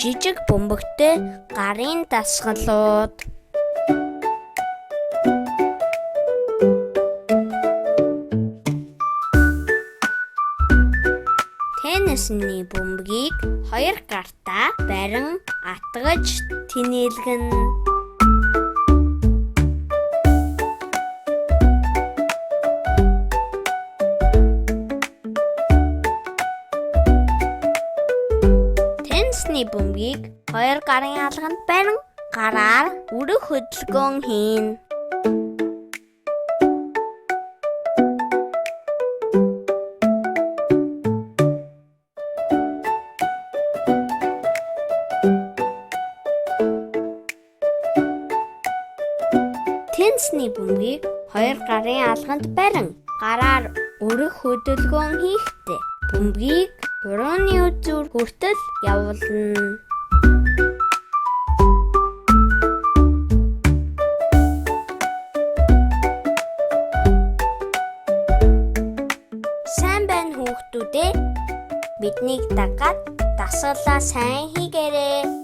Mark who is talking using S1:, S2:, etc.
S1: жижиг бөмбөгтэй гарын дасгалууд. Теннисний бөмбөгийг хоёр гартаа барин атгаж тэнэлгэн. Теннисний бөмбөгийг хоёр гарын алганд барин гараар өрөх хөдөлгөөн хийн. Теннисний бөмбөгийг хоёр гарын алганд барин гараар өрөх хөдөлгөөн хийхдээ бөмбөгийг хурууны үзүүр хүртэл явуулна. Сайн байна хүүхдүүд ээ. Биднийг дагаад дасгалаа сайн хийгээрэй.